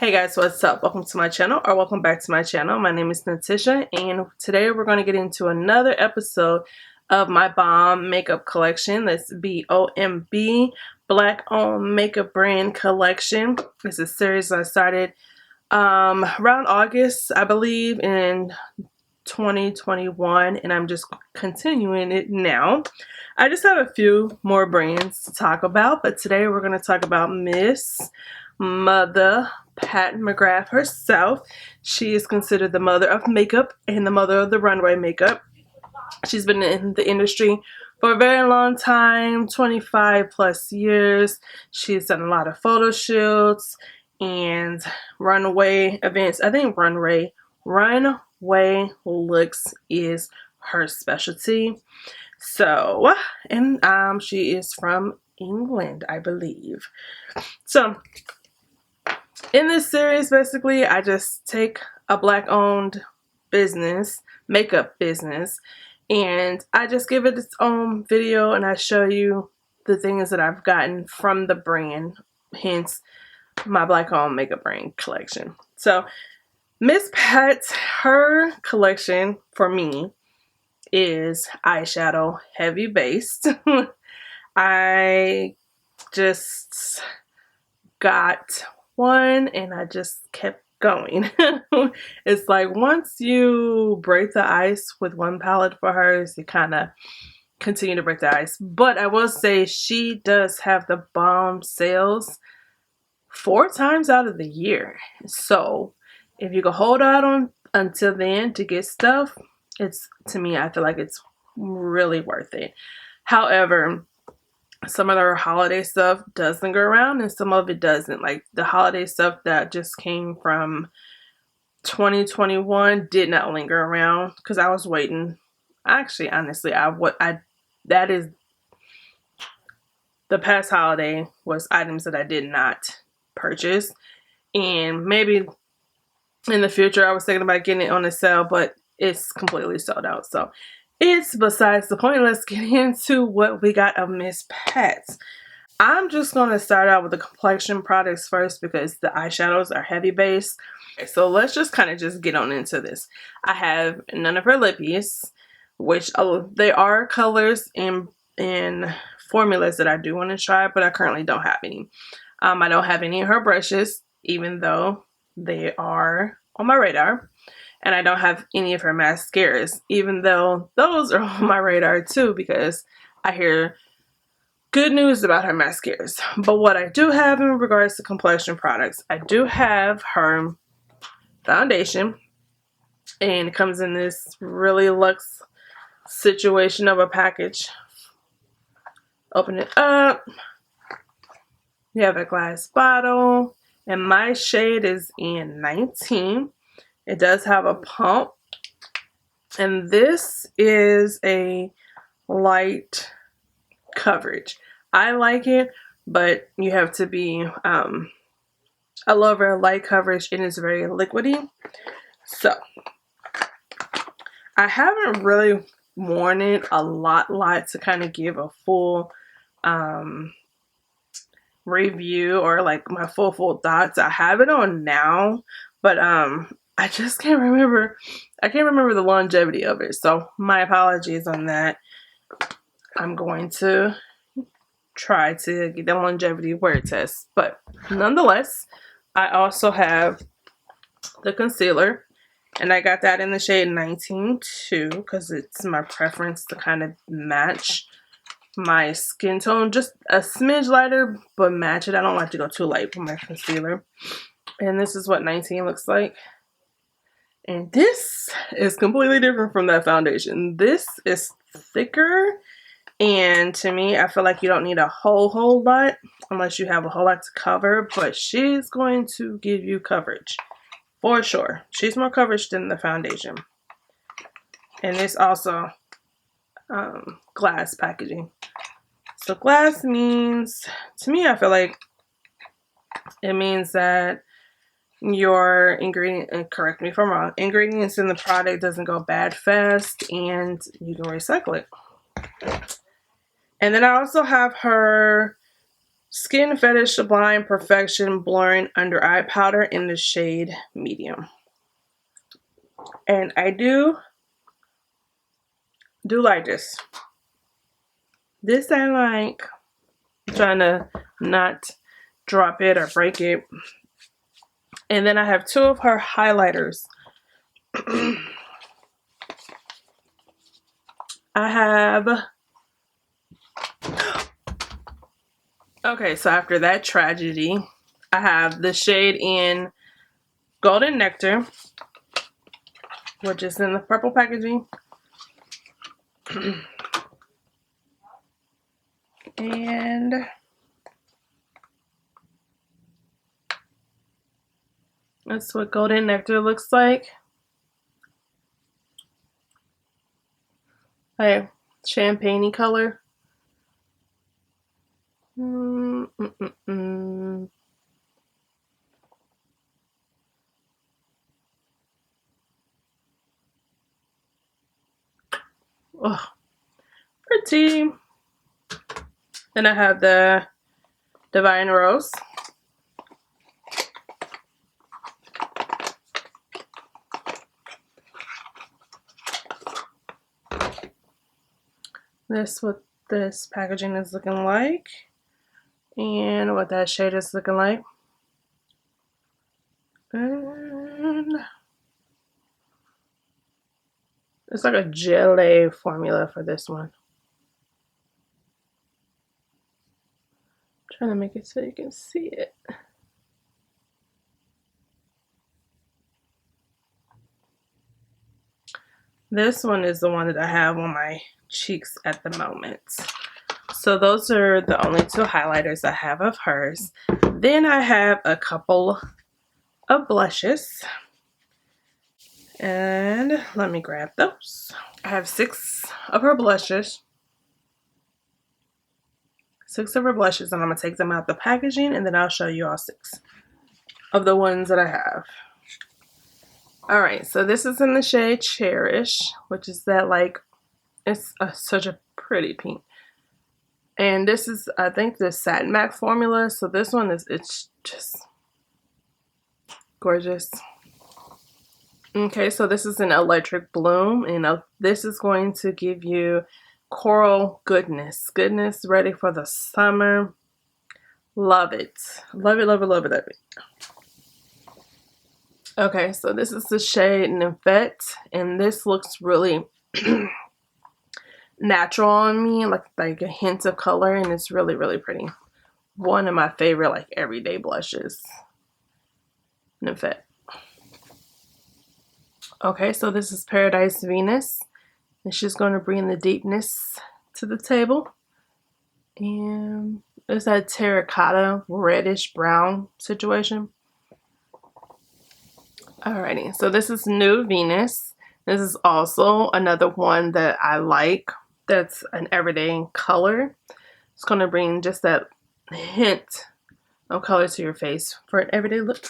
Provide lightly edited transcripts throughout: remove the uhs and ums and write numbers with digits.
Hey guys, what's up? Welcome to my channel, or welcome back to my channel. My name is Natisha, and today we're going to get into another episode of my B.O.M makeup collection. That's B.O.M.B Black-owned makeup brand collection. It's a series I started around August, I believe, in 2021, and I'm just continuing it now. I just have a few more brands to talk about, but today we're going to talk about Miss Mother Pat Mcgrath herself. She is considered the mother of makeup and the mother of the runway makeup. She's been in the industry for a very long time, 25 plus years. She's done a lot of photo shoots and runway events. I think runway looks is her specialty. So, and she is from England, I believe. So in this series, basically, I just take a black-owned business, makeup business, and I just give it its own video, and I show you the things that I've gotten from the brand, hence my black-owned makeup brand collection. So Miss Pat, her collection for me is eyeshadow heavy based. I just got one and I just kept going. It's like once you break the ice with one palette for hers, you kind of continue to break the ice. But I will say she does have the bomb sales 4 times out of the year. So if you can hold out on until then to get stuff, it's, to me, I feel like it's really worth it. However, some of their holiday stuff does linger around and some of it doesn't. Like the holiday stuff that just came from 2021 did not linger around because I was waiting. Actually, honestly, that is the past holiday was items that I did not purchase, and maybe in the future I was thinking about getting it on a sale, but it's completely sold out. So it's besides the point. Let's get into what we got of Miss Pat. I'm just going to start out with the complexion products first because the eyeshadows are heavy base. Okay, so let's just kind of just get on into this. I have none of her lippies, which they are colors and formulas that I do want to try, but I currently don't have any. I don't have any of her brushes, even though they are on my radar. And I don't have any of her mascaras, even though those are on my radar too, because I hear good news about her mascaras. But what I do have in regards to complexion products, I do have her foundation, and it comes in this really luxe situation of a package. Open it up. You have a glass bottle, and my shade is in 19. It does have a pump, and this is a light coverage. I like it, but you have to be a lover of light coverage, and it's very liquidy. So I haven't really worn it a lot to kind of give a full review or like my full thoughts. I have it on now, but I just can't remember. I can't remember the longevity of it. So my apologies on that. I'm going to try to get the longevity wear test. But nonetheless, I also have the concealer. And I got that in the shade 19 too, because it's my preference to kind of match my skin tone. Just a smidge lighter, but match it. I don't like to go too light for my concealer. And this is what 19 looks like. And this is completely different from that foundation. This is thicker, and to me, I feel like you don't need a whole lot unless you have a whole lot to cover, but she's going to give you coverage for sure. She's more coverage than the foundation. And it's also glass packaging. So glass means, to me, I feel like it means that your ingredient, and correct me if I'm wrong, ingredients in the product doesn't go bad fast and you can recycle it. And then I also have her Skin Fetish Sublime Perfection Blurring Under Eye Powder in the shade Medium. And I do like this. This I like. I'm trying to not drop it or break it. And then I have two of her highlighters. I have... Okay, so after that tragedy, I have the shade in Golden Nectar, which is in the purple packaging. And that's what Golden Nectar looks like. Like champagne-y color. Oh, pretty. Then I have the Divine Rose. This what this packaging is looking like, and what that shade is looking like. And it's like a gelée formula for this one. I'm trying to make it so you can see it. This one is the one that I have on my cheeks at the moment. So those are the only two highlighters I have of hers. Then I have a couple of blushes. And let me grab those. I have 6 of her blushes. 6 of her blushes, and I'm going to take them out the packaging, and then I'll show you all 6 of the ones that I have. Alright, so this is in the shade Cherish, which is that, like, it's such a pretty pink. And this is, I think, the Satin Matte formula. So this one is, it's just gorgeous. Okay, so this is an Electric Bloom, and this is going to give you coral goodness. Goodness ready for the summer. Love it. Love it, love it, love it, love it. Okay, so this is the shade Nymphette, and this looks really natural on me, like a hint of color, and it's really, really pretty. One of my favorite, like, everyday blushes. Nymphette. Okay, so this is Paradise Venus, and she's going to bring the deepness to the table. And it's that terracotta reddish brown situation. Alrighty, so this is New Venus. This is also another one that I like. That's an everyday color. It's going to bring just that hint of color to your face for an everyday look.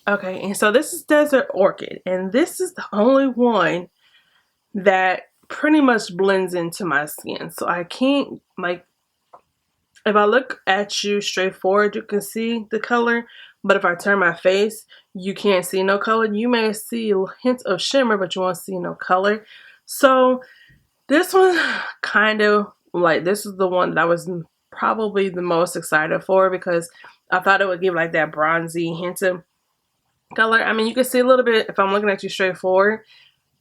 Okay, and so this is Desert Orchid, and this is the only one that pretty much blends into my skin. So I can't, like, if I look at you straight forward, you can see the color, but if I turn my face, you can't see no color. You may see hints of shimmer, but you won't see no color. So this one kind of, like, this is the one that I was probably the most excited for, because I thought it would give like that bronzy hint of color. I mean, you can see a little bit if I'm looking at you straight forward,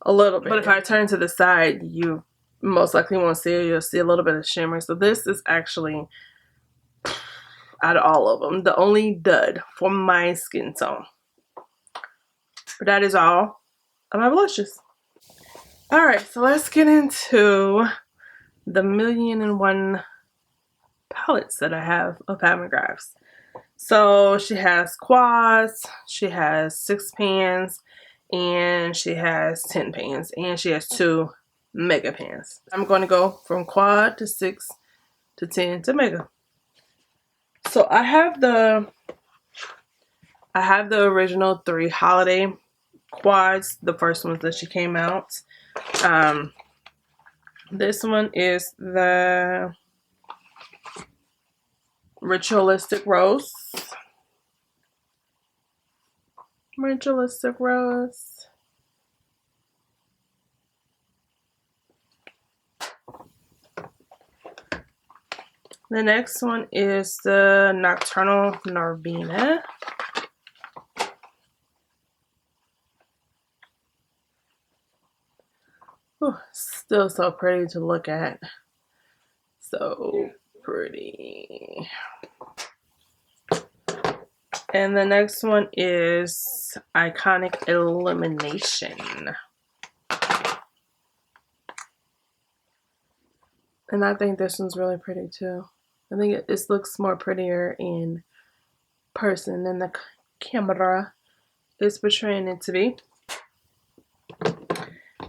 a little bit. But if I turn to the side, you most likely won't see it. You'll see a little bit of shimmer. So this is actually, out of all of them, the only dud for my skin tone. But that is all of my blushes. Alright, so let's get into the 1,000,001 palettes that I have of Mcgrath's. So she has quads, she has 6 pans, and she has 10 pans, and she has 2 mega pans. I'm going to go from quad to 6 to 10 to mega. So I have the original 3 holiday quads, the first ones that she came out. This one is the Ritualistic Rose. Ritualistic Rose. The next one is the Nocturnal Norvina. Ooh, still so pretty to look at. So pretty. And the next one is Iconic Illumination. And I think this one's really pretty too. I think it looks more prettier in person than the camera is portraying it to be.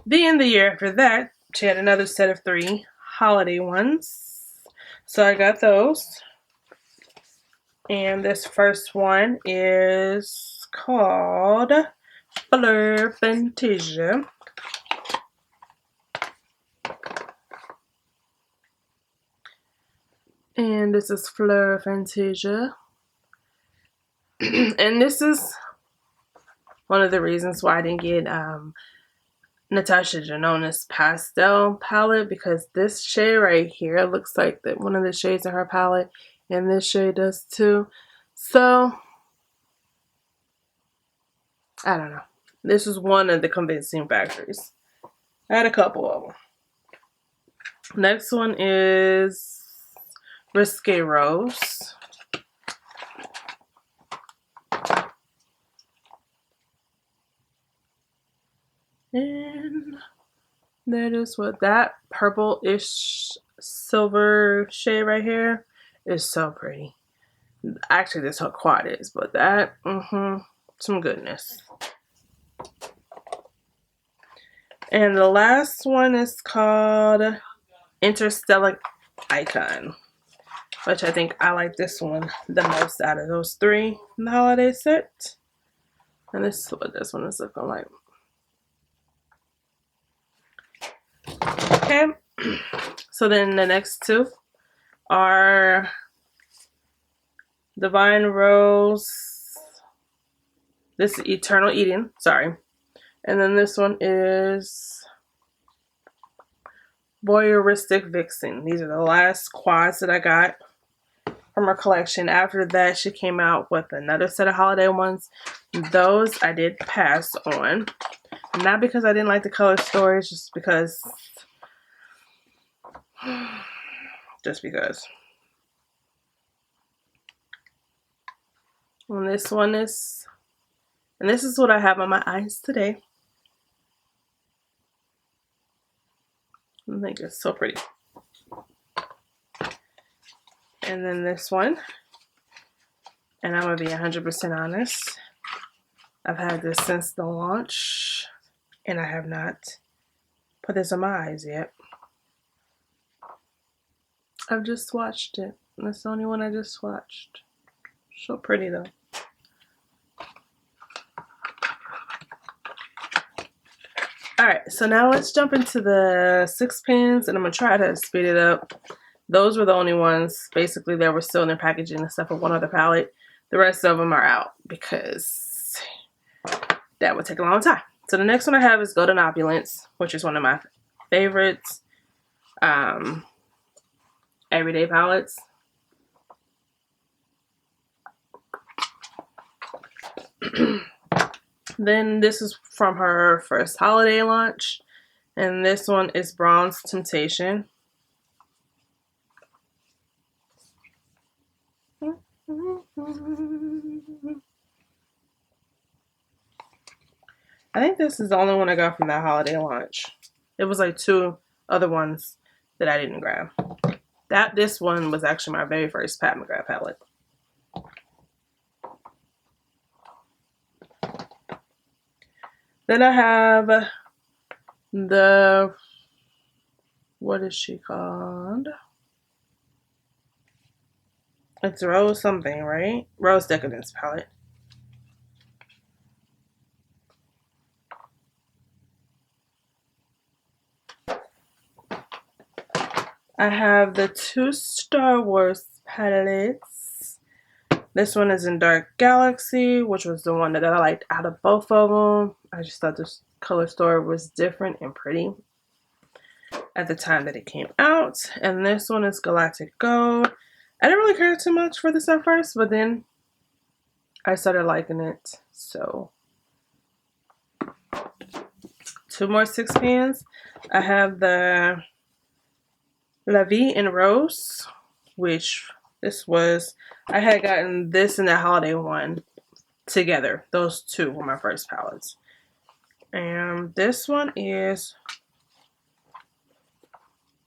Then the year after that, she had another set of 3 holiday ones. So I got those. And this first one is called Fleur Fantasia. And this is Fleur Fantasia. And this is one of the reasons why I didn't get Natasha Denona's pastel palette, because this shade right here looks like one of the shades in her palette, and this shade does too. So I don't know. This is one of the convincing factors. I had a couple of them. Next one is Risque Rose. And that is what that purple-ish silver shade right here is so pretty. Actually, this whole quad is, but that, some goodness. And the last one is called Interstellar Icon, which I think I like this one the most out of those 3 in the holiday set. And this is what this one is looking like. Okay, so then the next 2 are Divine Rose. This is Eternal Eden, sorry. And then this one is Voyeuristic Vixen. These are the last quads that I got from her collection. After that, she came out with another set of holiday ones. Those I did pass on. Not because I didn't like the color stories, just because. And this one is, and this is what I have on my eyes today. I think it's so pretty. And then this one, and I'm gonna be 100% honest, I've had this since the launch, and I have not put this on my eyes yet. I've just swatched it. That's the only one I just swatched. So pretty though. Alright, so now let's jump into the 6 pens, and I'm going to try to speed it up. Those were the only ones, basically, that were still in their packaging except for one other palette. The rest of them are out because that would take a long time. So the next one I have is Golden Opulence, which is one of my favorites everyday palettes. Then this is from her first holiday launch, and this one is Bronze Temptation. I think this is the only one I got from that holiday launch. It was like 2 other ones that I didn't grab. This one was actually my very first Pat McGrath palette. Then I have the, what is she called? It's Rose something, right? Rose Decadence palette. I have the 2 Star Wars palettes. This one is in Dark Galaxy, which was the one that I liked out of both of them. I just thought this color story was different and pretty at the time that it came out. And this one is Galactic Gold. I didn't really care too much for this at first, but then I started liking it. So 2 more 6 pans. I have the La Vie en Rose, which this was, I had gotten this and the holiday one together. Those two were my first palettes. And this one is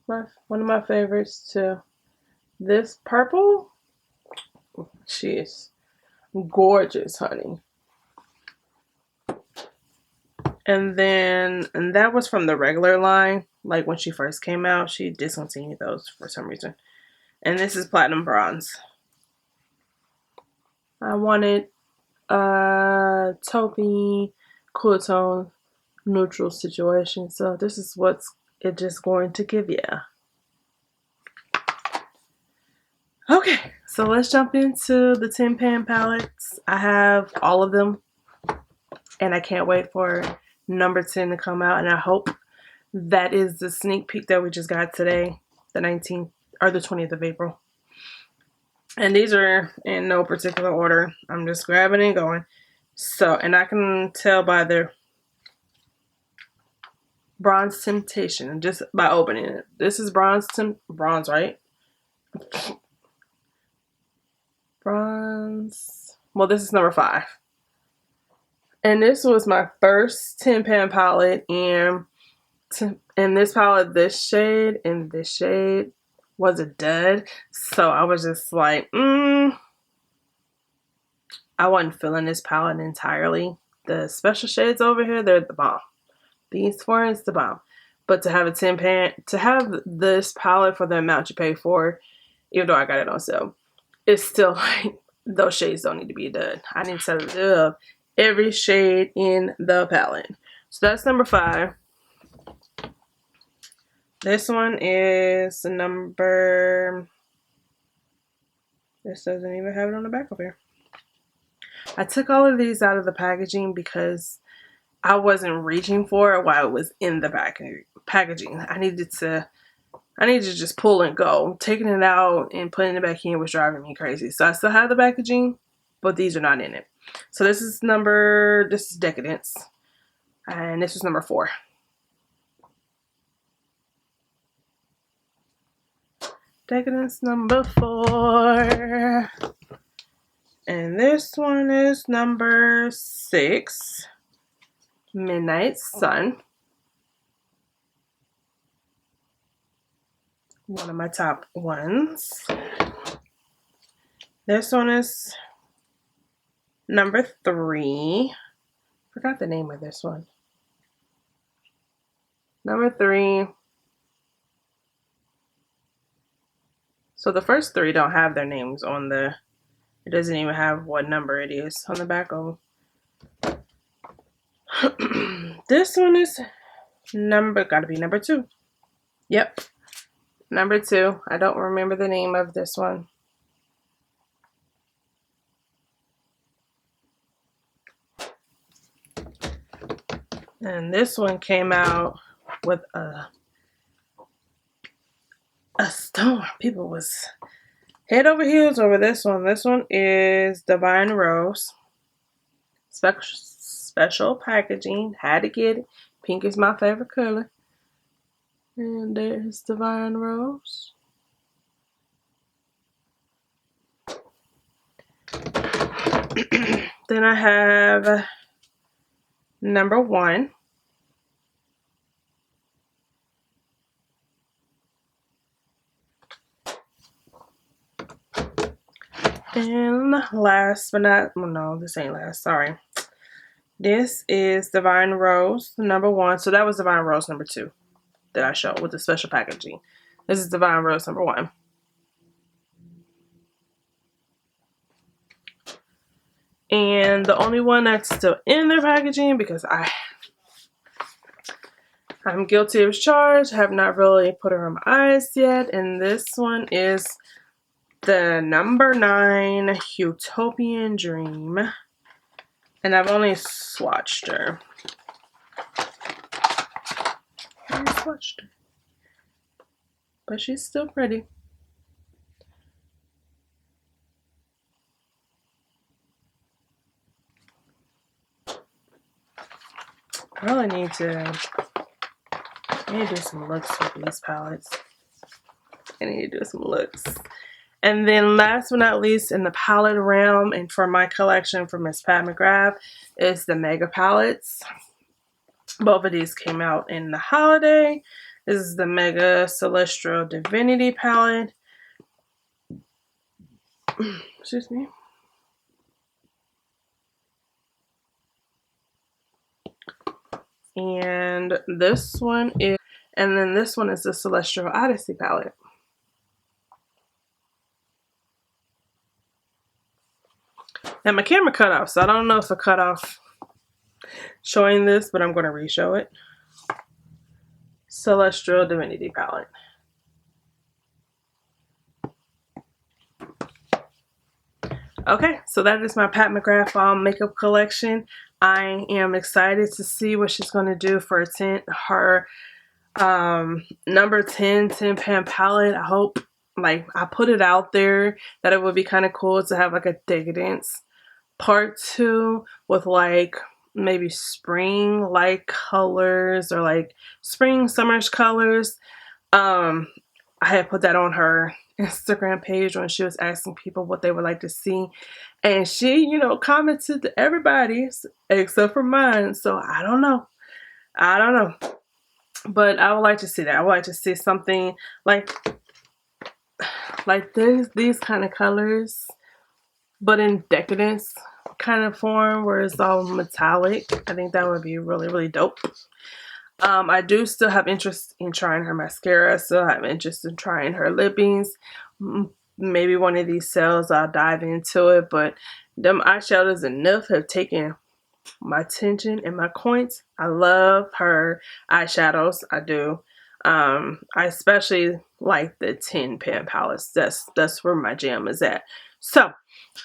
one of my favorites too. This purple, she is gorgeous, honey. And that was from the regular line. Like when she first came out, she discontinued those for some reason. And this is Platinum Bronze. I wanted a taupey, cool tone, neutral situation. So this is what's it just going to give you. Okay, so let's jump into the 10 pan palettes. I have all of them. And I can't wait for number 10 to come out. And I hope that is the sneak peek that we just got today, the 19th or the 20th of April. And these are in no particular order. I'm just grabbing and going. So, and I can tell by the Bronze Temptation just by opening it. This is bronze, right? Bronze. Well, this is number 5. And this was my first 10 pan palette, and this palette, this shade and this shade was a dud. So I was just like, I wasn't feeling this palette entirely. The special shades over here, they're the bomb. These 4 is the bomb. But to have a 10 pan, to have this palette for the amount you pay for, even though I got it on sale, it's still like, those shades don't need to be a dud. I need to love every shade in the palette. So that's number 5. This one is number, this doesn't even have it on the back over here. I took all of these out of the packaging because I wasn't reaching for it while it was in the packaging. I needed to just pull and go. Taking it out and putting it back in was driving me crazy. So I still have the packaging, but these are not in it. So this is Decadence. And this is number 4. Decadence number 4. And this one is number 6. Midnight Sun. One of my top ones. This one is number 3. Forgot the name of this one. Number 3. So the first 3 don't have their names on the, it doesn't even have what number it is on the back of them. This one is gotta be number 2. Yep. Number 2. I don't remember the name of this one. And this one came out with a storm. People was head over heels over this one. This one is Divine Rose. Special packaging. Had to get it. Pink is my favorite color. And there's Divine Rose. Then I have number 1. And last but not, well, no, this ain't last, sorry. This is Divine Rose, number 1. So that was Divine Rose number 2 that I showed with the special packaging. This is Divine Rose number 1. And the only one that's still in their packaging, because I'm guilty as charged, have not really put her on my eyes yet. And this one is the number 9 Utopian Dream. And I've only swatched her. But she's still pretty. I really need to do some looks with these palettes. I need to do some looks. And then last but not least in the palette realm and for my collection from Miss Pat McGrath is the Mega palettes. Both of these came out in the holiday. This is the Mega Celestial Divinity palette. Excuse me. And this one is, and then this one is the Celestial Odyssey palette. Now my camera cut off, so I don't know if it cut off showing this, but I'm going to re-show it. Celestial Divinity palette. Okay, so that is my Pat McGrath Fall makeup collection. I am excited to see what she's going to do for her number 10 pan palette. I hope, like, I put it out there that it would be kind of cool to have like a Decadence part 2 with like maybe spring like colors or like spring summerish colors. I had put that on her Instagram page when she was asking people what they would like to see, and she, you know, commented to everybody's except for mine. So I don't know, but I would like to see that. I would like to see something like these kind of colors, but in Decadence kind of form where it's all metallic. I think that would be really, really dope. I do still have interest in trying her mascara. Still have interest in trying her lippings. Maybe one of these sales I'll dive into it. But them eyeshadows enough have taken my attention and my coins. I love her eyeshadows. I do. I especially like the 10 pan palettes. That's where my jam is at. So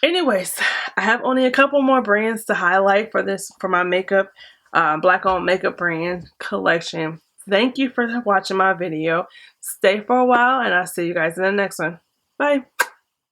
anyways, I have only a couple more brands to highlight for my makeup Black-owned makeup brand collection. Thank you for watching my video. Stay for a while and I'll see you guys in the next one. Bye.